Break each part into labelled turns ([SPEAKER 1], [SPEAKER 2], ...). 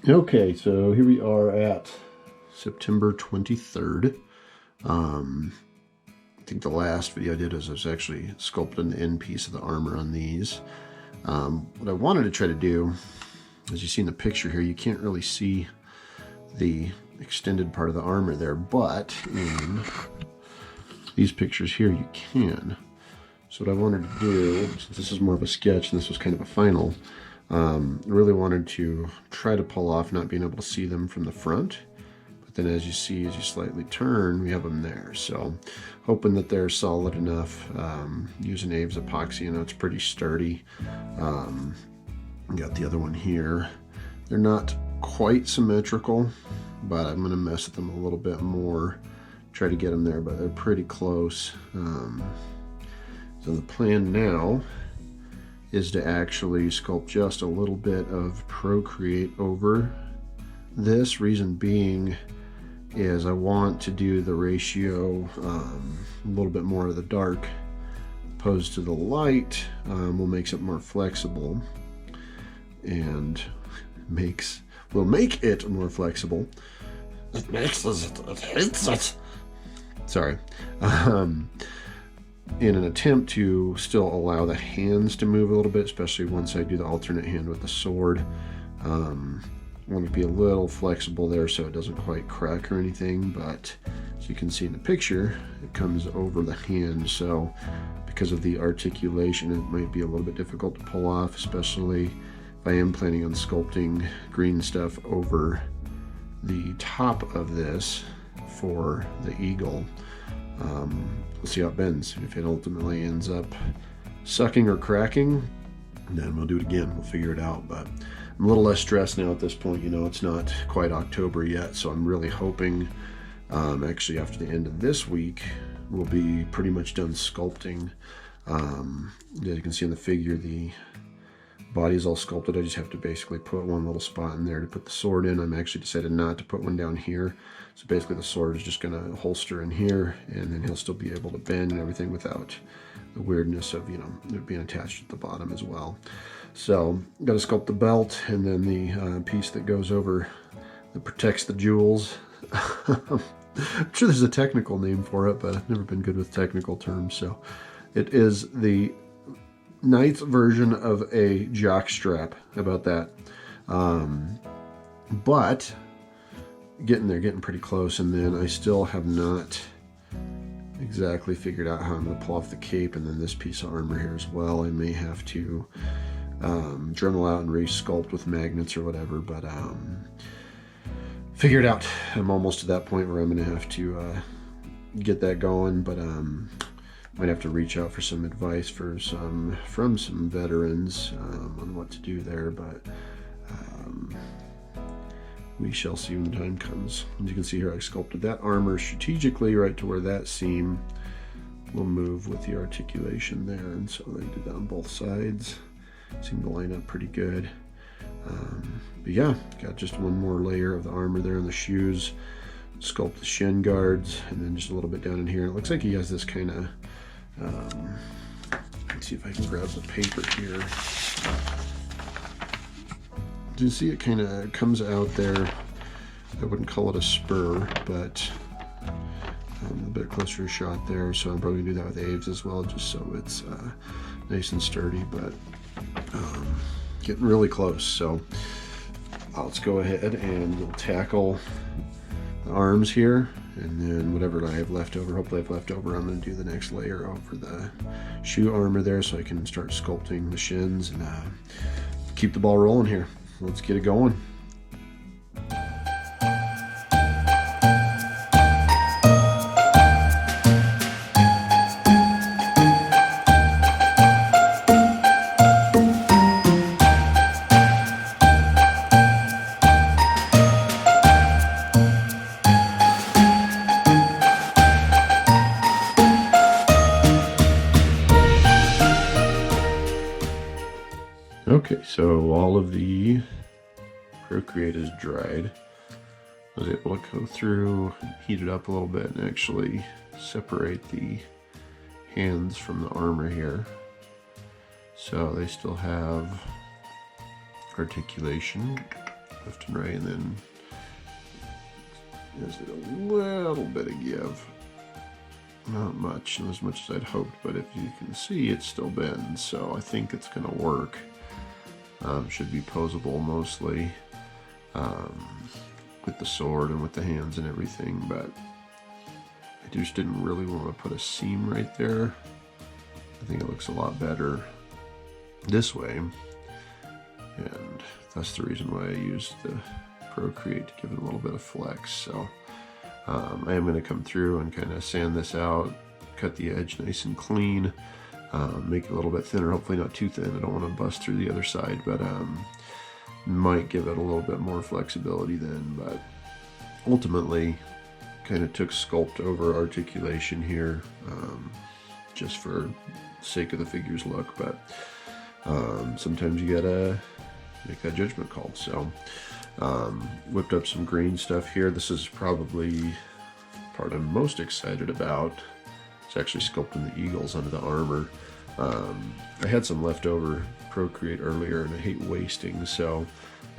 [SPEAKER 1] Okay, so here we are at September 23rd. I think the last video I did was actually sculpting the end piece of the armor on these. What I wanted to try to do, as you see in the picture here, you can't really see the extended part of the armor there, but in these pictures here you can. So what I wanted to do, since this is more of a sketch and this was kind of a final, I really wanted to try to pull off not being able to see them from the front. But then as you see, as you slightly turn, we have them there. So hoping that they're solid enough. Using Aves epoxy, you know, it's pretty sturdy. Got the other one here. They're not quite symmetrical, but I'm going to mess with them a little bit more. Try to get them there, but they're pretty close. So the plan now is to actually sculpt just a little bit of Procreate over this. Reason being is I want to do the ratio a little bit more of the dark opposed to the light. Will make it more flexible and will make it more flexible. It makes it hates it. Sorry. In an attempt to still allow the hands to move a little bit, especially once I do the alternate hand with the sword. I want to be a little flexible there so it doesn't quite crack or anything, but as you can see in the picture, it comes over the hand, so because of the articulation it might be a little bit difficult to pull off, especially if I am planning on sculpting green stuff over the top of this for the eagle. We'll see how it bends. If it ultimately ends up sucking or cracking, then we'll do it again. We'll figure it out. But I'm a little less stressed now at this point. You know, it's not quite October yet, so I'm really hoping actually after the end of this week we'll be pretty much done sculpting. As you can see in the figure, the body is all sculpted. I just have to basically put one little spot in there to put the sword in. I'm actually decided not to put one down here. So basically the sword is just going to holster in here, and then he'll still be able to bend and everything without the weirdness of, you know, it being attached at the bottom as well. So got to sculpt the belt, and then the piece that goes over that protects the jewels. I'm sure there's a technical name for it, but I've never been good with technical terms. So it is the Knight's version of a jock strap. How about that? But getting there, getting pretty close, and then I still have not exactly figured out how I'm going to pull off the cape and then this piece of armor here as well. I may have to Dremel out and re-sculpt with magnets or whatever, but figure it out. I'm almost to that point where I'm going to have to get that going, but might have to reach out for some advice from some veterans on what to do there, but we shall see when time comes. As you can see here, I sculpted that armor strategically right to where that seam will move with the articulation there, and so I did that on both sides. Seemed to line up pretty good. But yeah, got just one more layer of the armor there on the shoes. Sculpt the shin guards, and then just a little bit down in here. It looks like he has this kind of let's see if I can grab the paper here. Do you see it kind of comes out there? I wouldn't call it a spur, but a bit closer shot there. So I'm probably gonna do that with Aves as well, just so it's nice and sturdy, but getting really close. So let's go ahead and we'll tackle the arms here, and then whatever I have left over, hopefully I have left over, I'm going to do the next layer over the shoe armor there so I can start sculpting the shins and keep the ball rolling here. Let's get it going. Okay, so all of the Procreate is dried. I was able to go through, heat it up a little bit, and actually separate the hands from the armor here. So they still have articulation. left and right, and then gives it a little bit of give. Not much, not as much as I'd hoped, but if you can see, it still bends, so I think it's going to work. Should be posable mostly with the sword and with the hands and everything, but I just didn't really want to put a seam right there. I think it looks a lot better this way, and that's the reason why I used the Procreate to give it a little bit of flex. So I am going to come through and kind of sand this out, cut the edge nice and clean, make it a little bit thinner, hopefully not too thin. I don't want to bust through the other side, but might give it a little bit more flexibility then. But ultimately kind of took sculpt over articulation here, just for sake of the figure's look, but sometimes you gotta make that judgment call. So whipped up some green stuff here. This is probably the part I'm most excited about. It's actually sculpting the eagles under the armor. I had some leftover Procreate earlier, and I hate wasting, so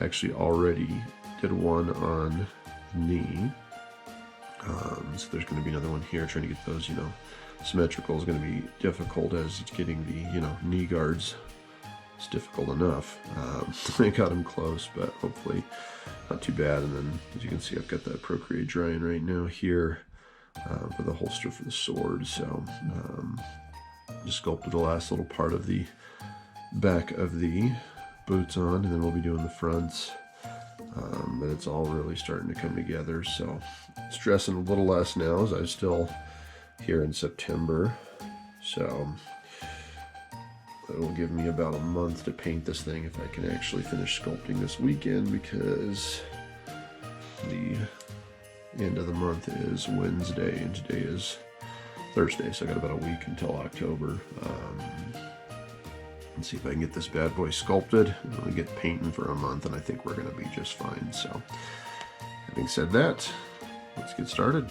[SPEAKER 1] I actually already did one on the knee. So there's going to be another one here. Trying to get those, symmetrical is going to be difficult, as it's getting the, knee guards. It's difficult enough. I got them close, but hopefully not too bad. And then, as you can see, I've got that Procreate drying right now here for the holster for the sword. So just sculpted the last little part of the back of the boots on, and then we'll be doing the fronts. But it's all really starting to come together, so stressing a little less now, as I'm still here in September. So it will give me about a month to paint this thing if I can actually finish sculpting this weekend, because the end of the month is Wednesday and today is Thursday, so I got about a week until October. Let's see if I can get this bad boy sculpted, and we get painting for a month, and I think we're going to be just fine. So having said that, let's get started.